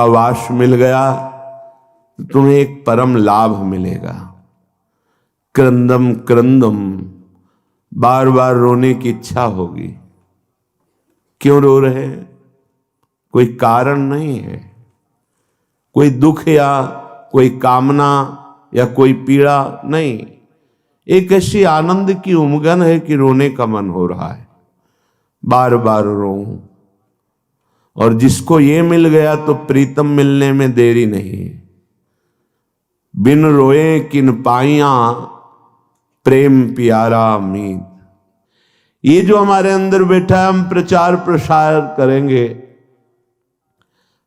आवास मिल गया तो तुम्हें एक परम लाभ मिलेगा। क्रंदम क्रंदम, बार बार रोने की इच्छा होगी। क्यों रो रहे हैं? कोई कारण नहीं है, कोई दुख या कोई कामना या कोई पीड़ा नहीं। एक ऐसी आनंद की उमगन है कि रोने का मन हो रहा है, बार बार रो। और जिसको ये मिल गया तो प्रीतम मिलने में देरी नहीं। बिन रोए किन पाइया, प्रेम प्यारा मीत। ये जो हमारे अंदर बैठा है, हम प्रचार प्रसार करेंगे।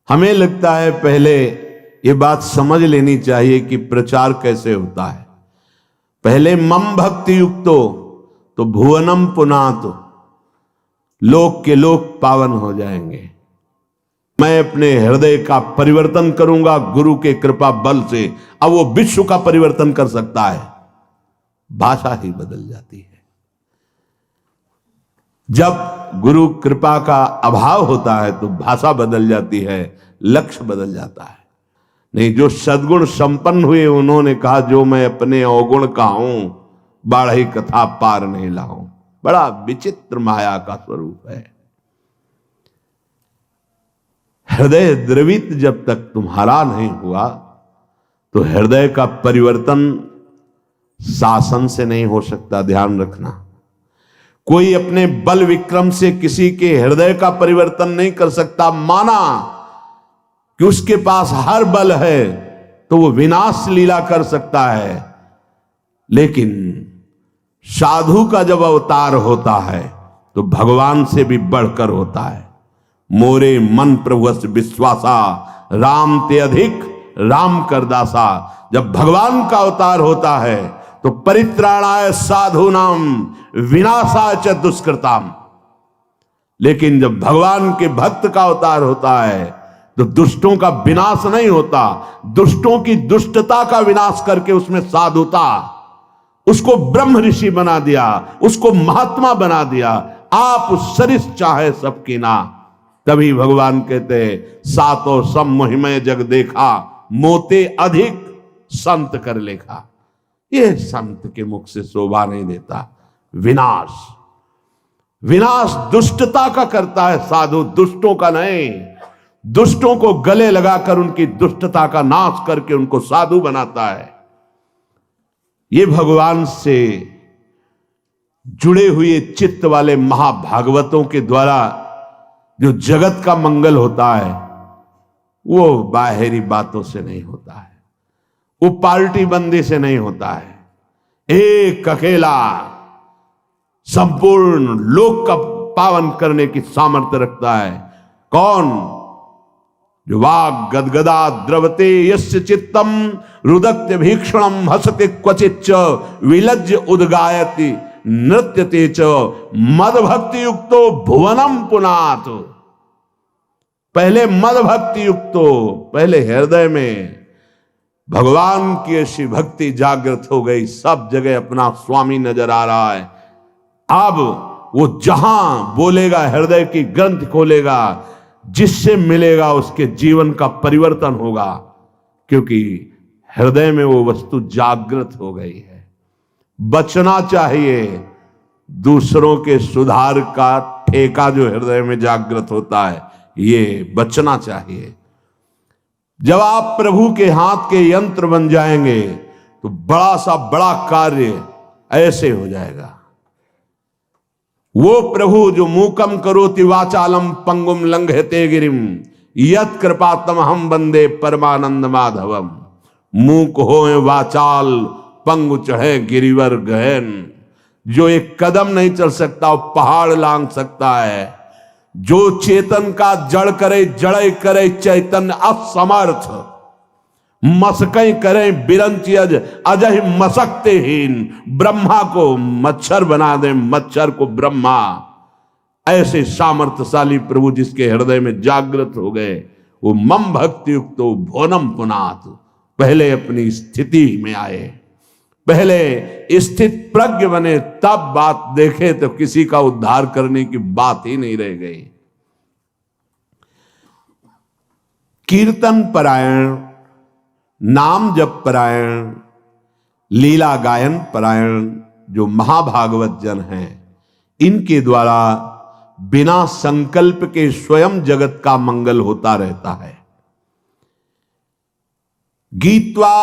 हमें लगता है पहले ये बात समझ लेनी चाहिए कि प्रचार कैसे होता है। पहले मम भक्ति युक्तो तो भुवनम पुनातो, लोक के लोक पावन हो जाएंगे। मैं अपने हृदय का परिवर्तन करूंगा गुरु के कृपा बल से। अब वो विश्व का परिवर्तन कर सकता है, भाषा ही बदल जाती है। जब गुरु कृपा का अभाव होता है तो भाषा बदल जाती है, लक्ष्य बदल जाता है। नहीं, जो सद्गुण संपन्न हुए उन्होंने कहा, जो मैं अपने अवगुण का हूं, बाढ़ी कथा पार नहीं लाऊं। बड़ा विचित्र माया का स्वरूप है। हृदय द्रवित जब तक तुम्हारा नहीं हुआ तो हृदय का परिवर्तन शासन से नहीं हो सकता। ध्यान रखना, कोई अपने बल विक्रम से किसी के हृदय का परिवर्तन नहीं कर सकता। माना कि उसके पास हर बल है तो वो विनाश लीला कर सकता है, लेकिन साधु का जब अवतार होता है तो भगवान से भी बढ़कर होता है। मोरे मन प्रभुस विश्वासा, राम ते अधिक राम करदासा। जब भगवान का अवतार होता है तो परित्राणाय साधूनाम विनाशाय च दुष्कृताम। लेकिन जब भगवान के भक्त का अवतार होता है तो दुष्टों का विनाश नहीं होता, दुष्टों की दुष्टता का विनाश करके उसमें साधुता, उसको ब्रह्म ऋषि बना दिया, उसको महात्मा बना दिया। आप सरिस चाहे सबकी ना। तभी भगवान कहते सातो सम मोहिमय जग देखा, मोते अधिक संत कर लेखा। यह संत के मुख से शोभा नहीं देता। विनाश, विनाश दुष्टता का करता है साधु, दुष्टों का नहीं। दुष्टों को गले लगाकर उनकी दुष्टता का नाश करके उनको साधु बनाता है। ये भगवान से जुड़े हुए चित्त वाले महाभागवतों के द्वारा जो जगत का मंगल होता है वो बाहरी बातों से नहीं होता है, वो पार्टी बंदी से नहीं होता है। एक अकेला संपूर्ण लोक का पावन करने की सामर्थ्य रखता है। कौन? जो वाग गदगदा द्रवते यस्य चित्तम रुदत्य भीक्षणम हसते क्वचिच्च विलज्ज उद्गायति नृत्यते च मद भक्ति युक्तो भुवनम पुनात। पहले मद भक्ति युक्तो, पहले हृदय में भगवान की ऐसी भक्ति जागृत हो गई, सब जगह अपना स्वामी नजर आ रहा है। अब वो जहां बोलेगा, हृदय की ग्रंथ खोलेगा, जिससे मिलेगा उसके जीवन का परिवर्तन होगा, क्योंकि हृदय में वो वस्तु जागृत हो गई है। बचना चाहिए दूसरों के सुधार का ठेका जो हृदय में जागृत होता है, ये बचना चाहिए। जब आप प्रभु के हाथ के यंत्र बन जाएंगे तो बड़ा सा बड़ा कार्य ऐसे हो जाएगा। वो प्रभु जो मूकम करोति वाचालम पंगुम लंघयते गिरिम यत् कृपातम हम वंदे परमानंद माधवम। मूक होए वाचाल पंगु चढ़े गिरिवर गहन। जो एक कदम नहीं चल सकता वो पहाड़ लांग सकता है। जो चेतन का जड़ करे जड़े करे चैतन्य असमर्थ। मसकई करें बिरंची अजय मसकते हीन। ब्रह्मा को मच्छर बना दे, मच्छर को ब्रह्मा। ऐसे सामर्थ्यशाली प्रभु जिसके हृदय में जागृत हो गए, वो मम भक्ति युक्त भुवनम पुनात। पहले अपनी स्थिति में आए, पहले स्थित प्रज्ञ बने, तब बात देखे तो किसी का उद्धार करने की बात ही नहीं रह गई। कीर्तन परायण, नाम जप परायण, लीला गायन परायण जो महाभागवत जन हैं, इनके द्वारा बिना संकल्प के स्वयं जगत का मंगल होता रहता है। गीत्वा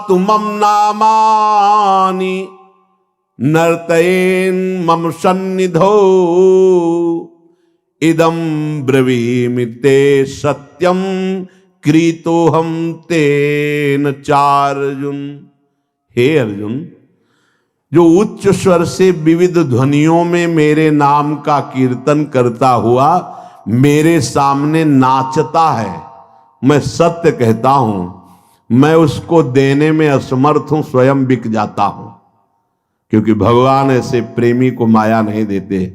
तुमम नामानि नर्तयेन मम सन्निधौ इदं ब्रवीमि ते सत्यम क्रीतोहम तेन चार्जुन। हे अर्जुन, जो उच्च स्वर से विविध ध्वनियों में मेरे नाम का कीर्तन करता हुआ मेरे सामने नाचता है, मैं सत्य कहता हूं, मैं उसको देने में असमर्थ हूं, स्वयं बिक जाता हूं। क्योंकि भगवान ऐसे प्रेमी को माया नहीं देते।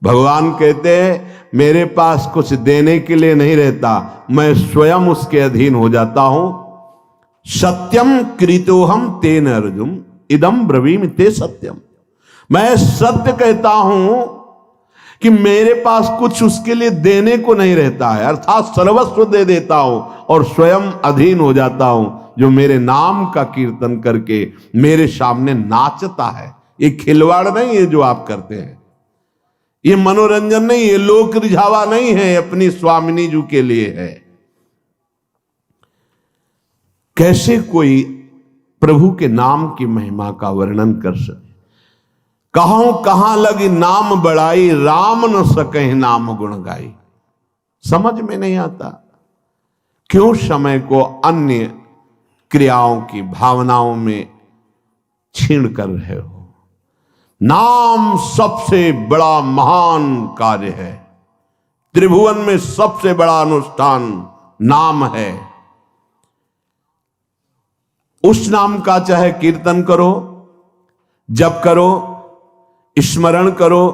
भगवान कहते हैं मेरे पास कुछ देने के लिए नहीं रहता, मैं स्वयं उसके अधीन हो जाता हूं। सत्यम कृतोहम तेन अर्जुन इदम ब्रवीमि ते सत्यम। मैं सत्य कहता हूं कि मेरे पास कुछ उसके लिए देने को नहीं रहता है, अर्थात सर्वस्व दे देता हूं और स्वयं अधीन हो जाता हूं, जो मेरे नाम का कीर्तन करके मेरे सामने नाचता है। ये खिलवाड़ नहीं है जो आप करते हैं, ये मनोरंजन नहीं है, लोक रिझावा नहीं है, अपनी स्वामिनी जी के लिए है। कैसे कोई प्रभु के नाम की महिमा का वर्णन कर सके? कहूं कहां लगी नाम बड़ाई, राम न सके नाम गुण गाई। समझ में नहीं आता, क्यों समय को अन्य क्रियाओं की भावनाओं में छीन कर रहे हो? नाम सबसे बड़ा महान कार्य है। त्रिभुवन में सबसे बड़ा अनुष्ठान नाम है। उस नाम का चाहे कीर्तन करो, जप करो, स्मरण करो,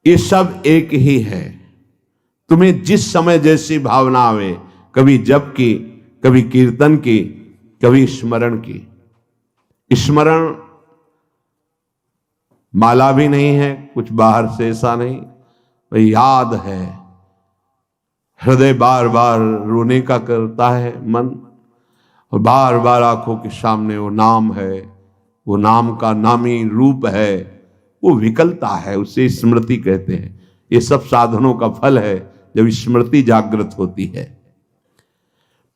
ये सब एक ही है। तुम्हें जिस समय जैसी भावना आवे, कभी जप की, कभी कीर्तन की, कभी स्मरण की। स्मरण माला भी नहीं है, कुछ बाहर से ऐसा नहीं, भाई याद है। हृदय बार बार रोने का करता है मन, और बार बार आंखों के सामने वो नाम है, वो नाम का नामी रूप है, वो विकलता है, उसे स्मृति कहते हैं। ये सब साधनों का फल है जब स्मृति जागृत होती है।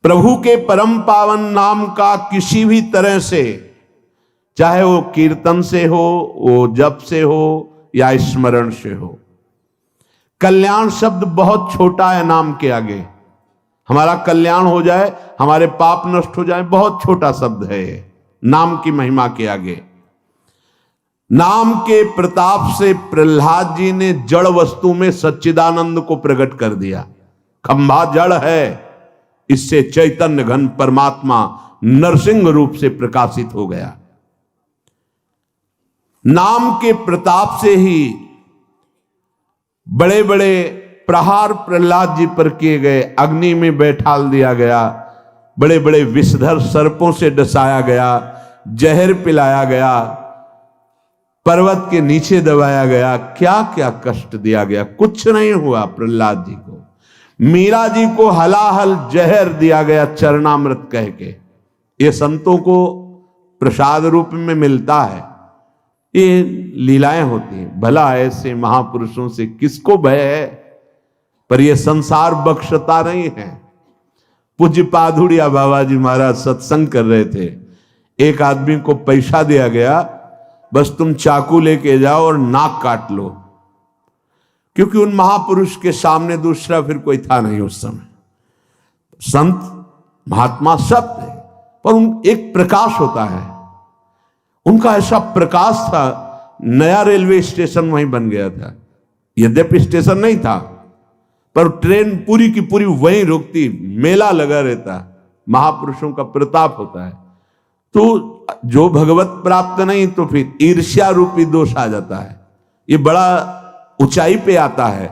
प्रभु के परम पावन नाम का किसी भी तरह से, चाहे वो कीर्तन से हो, वो जप से हो या स्मरण से हो। कल्याण शब्द बहुत छोटा है नाम के आगे। हमारा कल्याण हो जाए, हमारे पाप नष्ट हो जाए, बहुत छोटा शब्द है नाम की महिमा के आगे। नाम के प्रताप से प्रहलाद जी ने जड़ वस्तु में सच्चिदानंद को प्रकट कर दिया। खंभा जड़ है, इससे चैतन्य घन परमात्मा नरसिंह रूप से प्रकाशित हो गया। नाम के प्रताप से ही बड़े बड़े प्रहार प्रहलाद जी पर किए गए, अग्नि में बैठाल दिया गया, बड़े बड़े विषधर सर्पों से डसाया गया, जहर पिलाया गया, पर्वत के नीचे दबाया गया, क्या क्या कष्ट दिया गया, कुछ नहीं हुआ प्रहलाद जी को। मीरा जी को हलाहल जहर दिया गया चरणामृत कह के। ये संतों को प्रसाद रूप में मिलता है, ये लीलाएं होती हैं। भला ऐसे महापुरुषों से किसको भय है, पर यह संसार बख्शता नहीं है। पूज्य पाधुड़िया बाबा जी महाराज सत्संग कर रहे थे, एक आदमी को पैसा दिया गया, बस तुम चाकू लेके जाओ और नाक काट लो, क्योंकि उन महापुरुष के सामने दूसरा फिर कोई था नहीं उस समय। संत महात्मा सब थे, पर एक प्रकाश होता है, उनका ऐसा प्रकाश था। नया रेलवे स्टेशन वहीं बन गया था, यद्यपि स्टेशन नहीं था, पर ट्रेन पूरी की पूरी वहीं रुकती, मेला लगा रहता। महापुरुषों का प्रताप होता है। तो जो भगवत प्राप्त नहीं तो फिर ईर्ष्या रूपी दोष आ जाता है। ये बड़ा ऊंचाई पे आता है।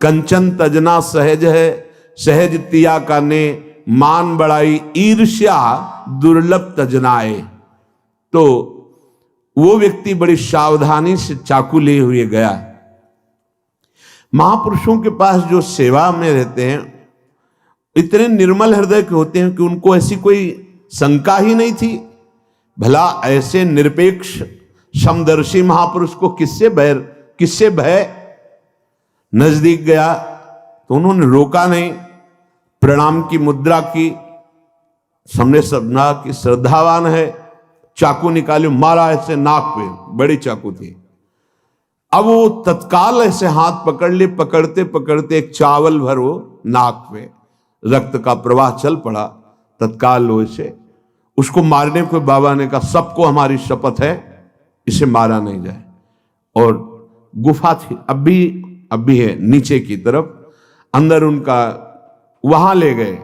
कंचन तजना सहज है, सहज तिया का ने मान बढ़ाई, ईर्ष्या दुर्लभ तजनाए। तो वो व्यक्ति बड़ी सावधानी से चाकू लिए हुए गया। महापुरुषों के पास जो सेवा में रहते हैं, इतने निर्मल हृदय के होते हैं कि उनको ऐसी कोई शंका ही नहीं थी। भला ऐसे निरपेक्ष समदर्शी महापुरुष को किससे भय। नजदीक गया तो उन्होंने रोका नहीं, प्रणाम की मुद्रा की, सामने समझा कि श्रद्धावान है, चाकू निकाली, मारा ऐसे नाक पे, बड़ी चाकू थी। अब वो तत्काल ऐसे हाथ पकड़ ले, पकड़ते पकड़ते एक चावल भर वो नाक पे, रक्त का प्रवाह चल पड़ा। तत्काल वो इसे उसको मारने को बाबा ने कहा, सबको हमारी शपथ है इसे मारा नहीं जाए। और गुफा थी, अब भी है नीचे की तरफ, अंदर उनका वहां ले गए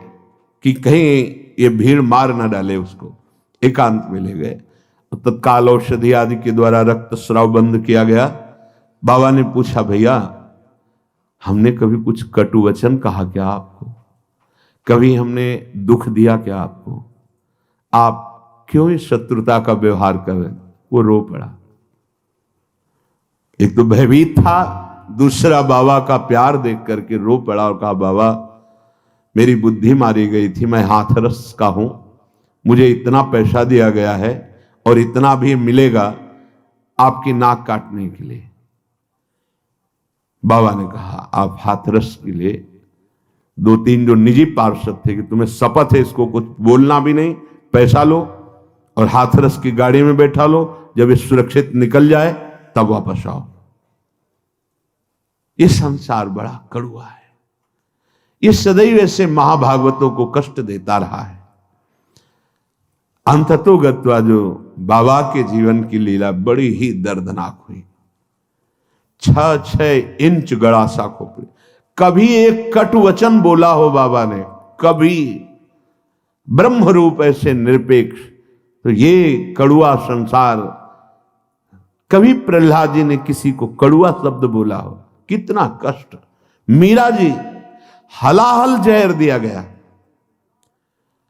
कि कहीं ये भीड़ मार ना डाले उसको, एकांत में ले गए। तत्काल औषधि आदि के द्वारा रक्त स्राव बंद किया गया। बाबा ने पूछा, भैया हमने कभी कुछ कटु वचन कहा क्या आपको? कभी हमने दुख दिया क्या आपको? आप क्यों इस शत्रुता का व्यवहार कर रहे? वो रो पड़ा। एक तो भयभीत था, दूसरा बाबा का प्यार देख करके रो पड़ा और कहा, बाबा मेरी बुद्धि मारी गई थी, मैं हाथरस का हूं, मुझे इतना पैसा दिया गया है और इतना भी मिलेगा आपकी नाक काटने के लिए। बाबा ने कहा, आप हाथरस के लिए 2-3 जो निजी पार्षद थे कि तुम्हें शपथ है इसको कुछ बोलना भी नहीं, पैसा लो और हाथरस की गाड़ी में बैठा लो, जब ये सुरक्षित निकल जाए तब वापस आओ। ये संसार बड़ा कड़वा है, ये सदैव ऐसे महाभागवतों को कष्ट देता रहा है। अंततोगत्वा जो बाबा के जीवन की लीला बड़ी ही दर्दनाक हुई। 6-6 इंच गड़ासा खोपड़ी, कभी एक कटु वचन बोला हो बाबा ने, कभी ब्रह्म रूप ऐसे निरपेक्ष, तो ये कड़ुआ संसार, कभी प्रहलाद जी ने किसी को कड़ुआ शब्द बोला हो? कितना कष्ट। मीरा जी हलाहल जहर दिया गया,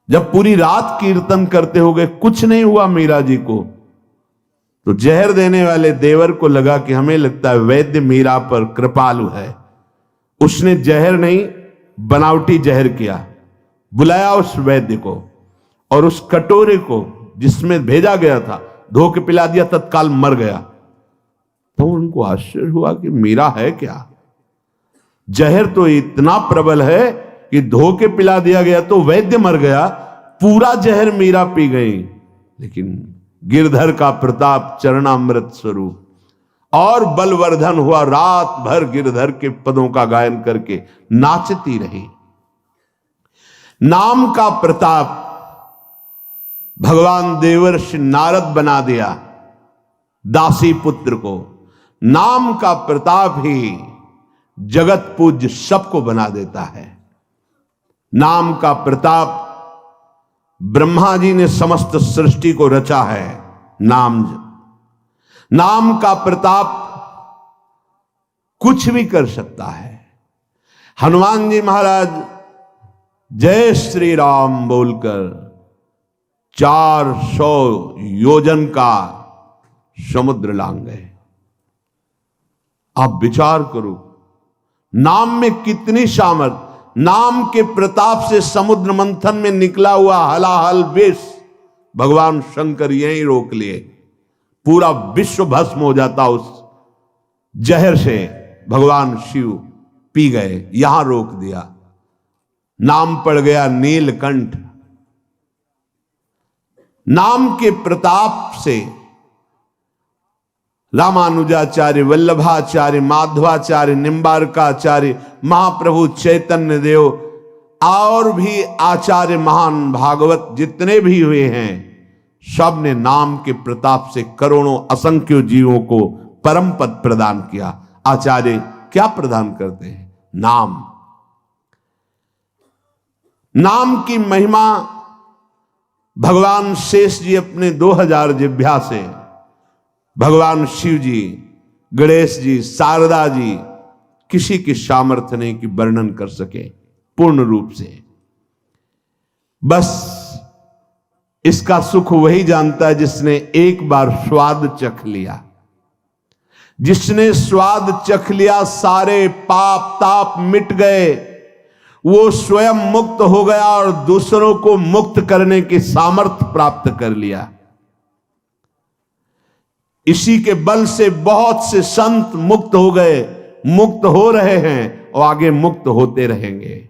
जब पूरी रात कीर्तन करते हो गए कुछ नहीं हुआ मीरा जी को, तो जहर देने वाले देवर को लगा कि हमें लगता है वैद्य मीरा पर कृपालु है, उसने जहर नहीं बनावटी जहर किया, बुलाया उस वैद्य को और उस कटोरे को जिसमें भेजा गया था धो के पिला दिया, तत्काल मर गया। तो उनको आश्चर्य हुआ कि मीरा है क्या, जहर तो इतना प्रबल है कि धो के पिला दिया गया तो वैद्य मर गया, पूरा जहर मीरा पी गई। लेकिन गिरधर का प्रताप चरणामृत स्वरूप और बलवर्धन हुआ, रात भर गिरधर के पदों का गायन करके नाचती रही। नाम का प्रताप भगवान देवर्षि नारद बना दिया दासी पुत्र को, नाम का प्रताप ही जगत पूज्य सबको बना देता है। नाम का प्रताप, ब्रह्मा जी ने समस्त सृष्टि को रचा है, नाम का प्रताप कुछ भी कर सकता है। हनुमान जी महाराज जय श्री राम बोलकर 400 योजन का समुद्र लांग गए। आप विचार करो, नाम में कितनी सामर्थ, नाम के प्रताप से समुद्र मंथन में निकला हुआ हलाहल विष भगवान शंकर यहीं रोक लिए, पूरा विश्व भस्म हो जाता उस जहर से, भगवान शिव पी गए, यहां रोक दिया। नाम पड़ गया नीलकंठ। नाम के प्रताप से रामानुजाचार्य, वल्लभाचार्य, माधवाचार्य, निम्बारकाचार्य, महाप्रभु चैतन्य देव और भी आचार्य महान भागवत जितने भी हुए हैं, सब ने नाम के प्रताप से करोड़ों असंख्य जीवों को परम पद प्रदान किया। आचार्य क्या प्रदान करते हैं? नाम। नाम की महिमा भगवान शेष जी अपने 2000 जिह्वा से, भगवान शिव जी, गणेश जी, शारदा जी, किसी की सामर्थ्य नहीं कि वर्णन कर सके पूर्ण रूप से। बस इसका सुख वही जानता है जिसने एक बार स्वाद चख लिया। जिसने स्वाद चख लिया, सारे पाप ताप मिट गए, वो स्वयं मुक्त हो गया और दूसरों को मुक्त करने की सामर्थ्य प्राप्त कर लिया। इसी के बल से बहुत से संत मुक्त हो गए, मुक्त हो रहे हैं और आगे मुक्त होते रहेंगे।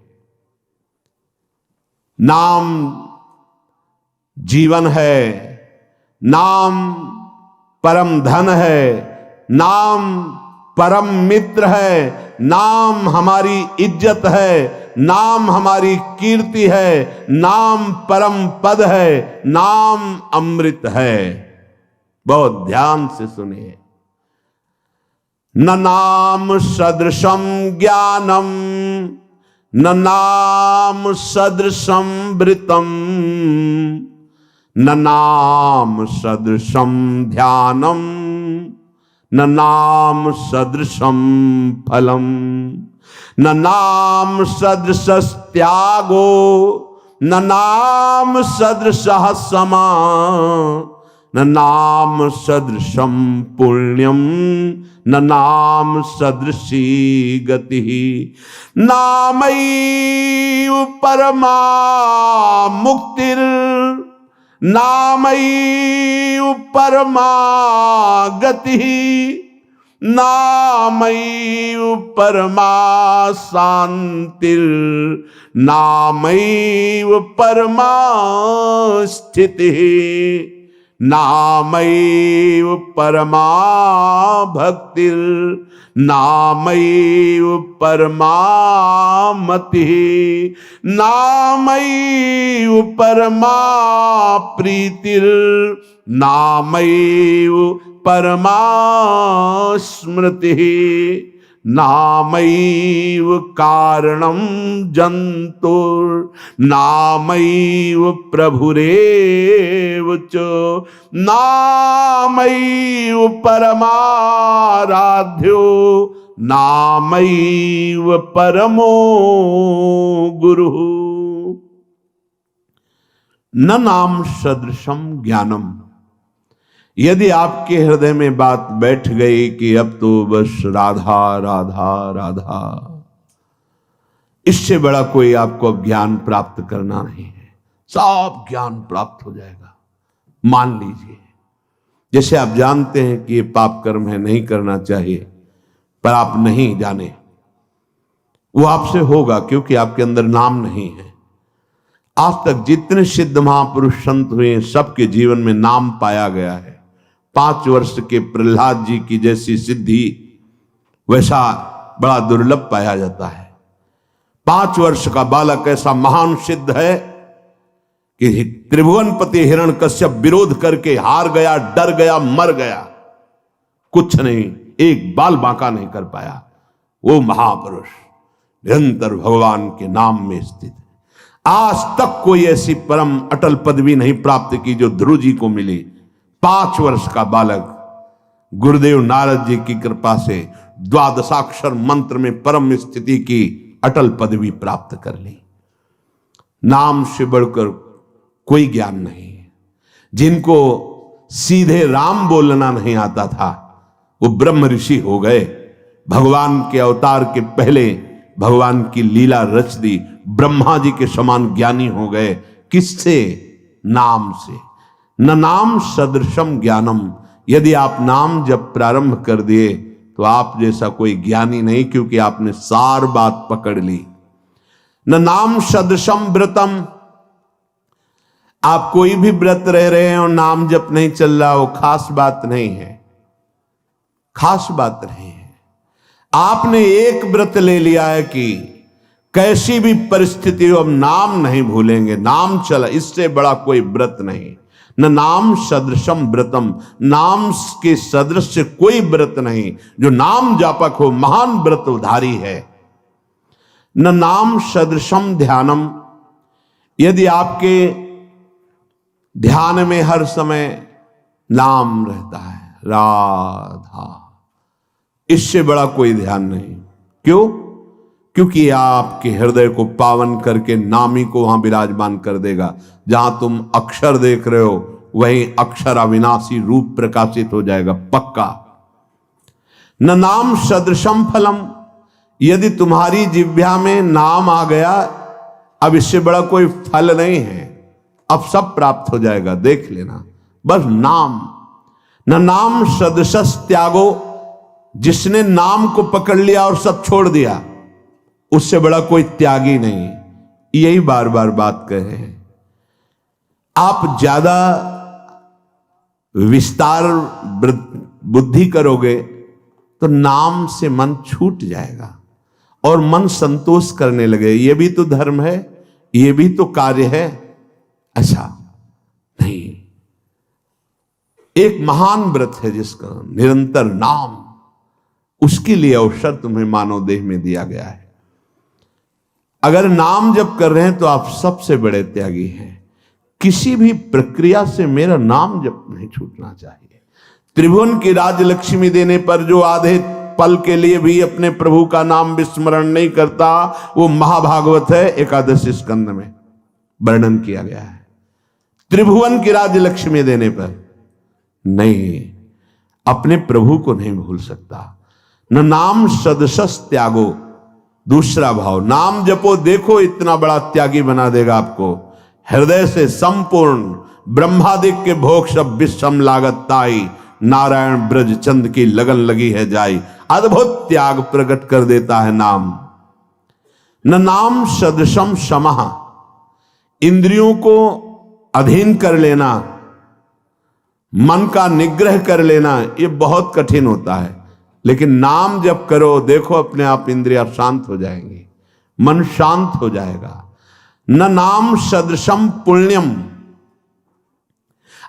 नाम जीवन है, नाम परम धन है, नाम परम मित्र है, नाम हमारी इज्जत है, नाम हमारी कीर्ति है, नाम परम पद है, नाम अमृत है। बहुत ध्यान से सुनिए। न नाम सदृशम ज्ञानम, न नाम सदृशम वृतम, न नाम सदृशम ध्यानम, न नाम सदृशम फलम, न नाम सदृश त्यागो, न नाम सदृश समा, न नाम सदृशम पुण्यम, न नाम सदृशी गति। नामैव परमा मुक्तिर्, नामैव परमा गति, नामैव परमा शांतिर्, नामैव परमा स्थितिः, नामैव परमा भक्तिर्, नामैव परमा मतिः, नामैव परमा प्रीतिर्, नामैव परमा स्मृतिः, नामैव कारणं जन्तुर्, नामैव प्रभुरेव च, नामैव परमाराध्यो, नामैव परमो गुरुः। न नाम सदृशम ज्ञानम। यदि आपके हृदय में बात बैठ गई कि अब तो बस राधा राधा राधा, इससे बड़ा कोई आपको अब ज्ञान प्राप्त करना नहीं है, सब ज्ञान प्राप्त हो जाएगा। मान लीजिए, जैसे आप जानते हैं कि ये पाप कर्म है, नहीं करना चाहिए, पर आप नहीं जाने, वो आपसे होगा क्योंकि आपके अंदर नाम नहीं है। आज तक जितने सिद्ध महापुरुष संत हुए, सबके जीवन में नाम पाया गया है। 5 वर्ष के प्रहलाद जी की जैसी सिद्धि वैसा बड़ा दुर्लभ पाया जाता है। 5 वर्ष का बालक ऐसा महान सिद्ध है कि त्रिभुवनपति हिरण्यकश्यप विरोध करके हार गया, डर गया, मर गया, कुछ नहीं, एक बाल बांका नहीं कर पाया। वो महापुरुष निरंतर भगवान के नाम में स्थित है। आज तक कोई ऐसी परम अटल पदवी नहीं प्राप्त की जो ध्रुव जी को मिली। 5 वर्ष का बालक गुरुदेव नारद जी की कृपा से द्वादशाक्षर मंत्र में परम स्थिति की अटल पदवी प्राप्त कर ली। नाम से बढ़कर कोई ज्ञान नहीं है। जिनको सीधे राम बोलना नहीं आता था, वो ब्रह्म ऋषि हो गए। भगवान के अवतार के पहले भगवान की लीला रच दी, ब्रह्मा जी के समान ज्ञानी हो गए। किससे? नाम से। न नाम सदृशम ज्ञानम। यदि आप नाम जब प्रारंभ कर दिए तो आप जैसा कोई ज्ञानी नहीं, क्योंकि आपने सार बात पकड़ ली। न नाम सदृशम व्रतम। आप कोई भी व्रत रह रहे हैं और नाम जप नहीं चल रहा, वो खास बात नहीं है, खास बात नहीं है। आपने एक व्रत ले लिया है कि कैसी भी परिस्थिति हो, अब नाम नहीं भूलेंगे, नाम चला, इससे बड़ा कोई व्रत नहीं। न नाम सदृशम व्रतम। नाम के सदृश कोई व्रत नहीं। जो नाम जापक हो, महान व्रत उधारी है। न नाम सदृशम ध्यानम। यदि आपके ध्यान में हर समय नाम रहता है, राधा, इससे बड़ा कोई ध्यान नहीं। क्यों? क्योंकि आपके हृदय को पावन करके नामी को वहां विराजमान कर देगा। जहां तुम अक्षर देख रहे हो, वहीं अक्षर अविनाशी रूप प्रकाशित हो जाएगा, पक्का। न नाम सदृशम फलम। यदि तुम्हारी जिह्वा में नाम आ गया, अब इससे बड़ा कोई फल नहीं है, अब सब प्राप्त हो जाएगा। देख लेना, बस नाम। न नाम सदसस त्यागो, जिसने नाम को पकड़ लिया और सब छोड़ दिया, उससे बड़ा कोई त्यागी नहीं। यही बार बार बात कह रहे हैं। आप ज्यादा विस्तार बुद्धि करोगे तो नाम से मन छूट जाएगा और मन संतोष करने लगे, ये भी तो धर्म है, ये भी तो कार्य है। अच्छा नहीं, एक महान व्रत है जिसका निरंतर नाम, उसके लिए अवसर तुम्हें मानव देह में दिया गया है। अगर नाम जप कर रहे हैं तो आप सबसे बड़े त्यागी हैं। किसी भी प्रक्रिया से मेरा नाम जप नहीं छूटना चाहिए। त्रिभुवन की राजलक्ष्मी देने पर जो आधे पल के लिए भी अपने प्रभु का नाम विस्मरण नहीं करता, वो महाभागवत है, एकादश स्कंद में वर्णन किया गया है। त्रिभुवन की राजलक्ष्मी देने पर नहीं, अपने प्रभु को नहीं भूल सकता। न नाम सदसस त्यागो, दूसरा भाव, नाम जपो, देखो इतना बड़ा त्यागी बना देगा आपको। हृदय से संपूर्ण ब्रह्मादिक के भोग सब विषम लागत ताई, नारायण ब्रज चंद की लगन लगी है जाई। अद्भुत त्याग प्रकट कर देता है नाम। न नाम सदसम समः, इंद्रियों को अधीन कर लेना, मन का निग्रह कर लेना, ये बहुत कठिन होता है। लेकिन नाम जब करो, देखो अपने आप इंद्रियां शांत हो जाएंगी, मन शांत हो जाएगा। न नाम सदृशम पुण्यम,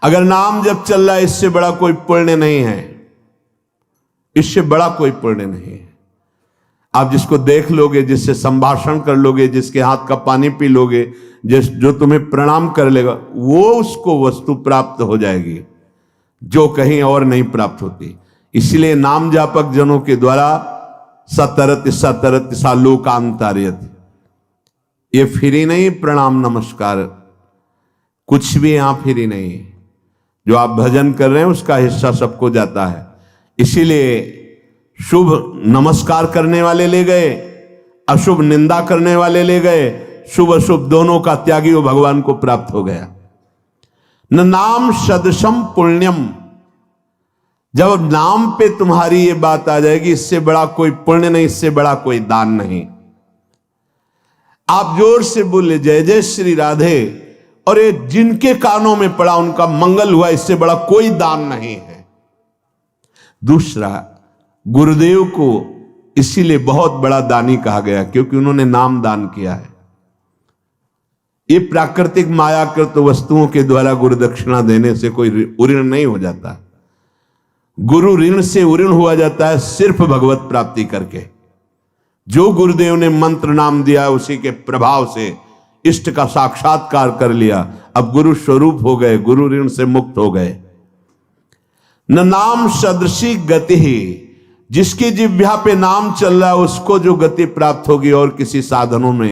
अगर नाम जब चल रहा है, इससे बड़ा कोई पुण्य नहीं है, इससे बड़ा कोई पुण्य नहीं है। आप जिसको देख लोगे, जिससे संभाषण कर लोगे, जिसके हाथ का पानी पी लोगे, जो तुम्हें प्रणाम कर लेगा, वो उसको वस्तु प्राप्त हो जाएगी जो कहीं और नहीं प्राप्त होती। इसलिए नाम जापक जनों के द्वारा सतरत सतरत सालोकांतार्यत, ये फ्री नहीं प्रणाम नमस्कार, कुछ भी यहां फ्री नहीं। जो आप भजन कर रहे हैं उसका हिस्सा सबको जाता है। इसीलिए शुभ नमस्कार करने वाले ले गए, अशुभ निंदा करने वाले ले गए, शुभ अशुभ दोनों का त्यागी वो भगवान को प्राप्त हो गया। न नाम सदसम पुण्यम, जब नाम पे तुम्हारी ये बात आ जाएगी, इससे बड़ा कोई पुण्य नहीं, इससे बड़ा कोई दान नहीं। आप जोर से बोले जय जय श्री राधे, और ये जिनके कानों में पड़ा उनका मंगल हुआ, इससे बड़ा कोई दान नहीं है। दूसरा, गुरुदेव को इसीलिए बहुत बड़ा दानी कहा गया क्योंकि उन्होंने नाम दान किया है। ये प्राकृतिक मायाकृत वस्तुओं के द्वारा गुरु दक्षिणा देने से कोई ऋण नहीं हो जाता। गुरु ऋण से उऋण हुआ जाता है सिर्फ भगवत प्राप्ति करके। जो गुरुदेव ने मंत्र नाम दिया, उसी के प्रभाव से इष्ट का साक्षात्कार कर लिया, अब गुरु स्वरूप हो गए, गुरु ऋण से मुक्त हो गए। न नाम सदृशी गति ही, जिसकी जिह्वा पे नाम चल रहा है उसको जो गति प्राप्त होगी और किसी साधनों में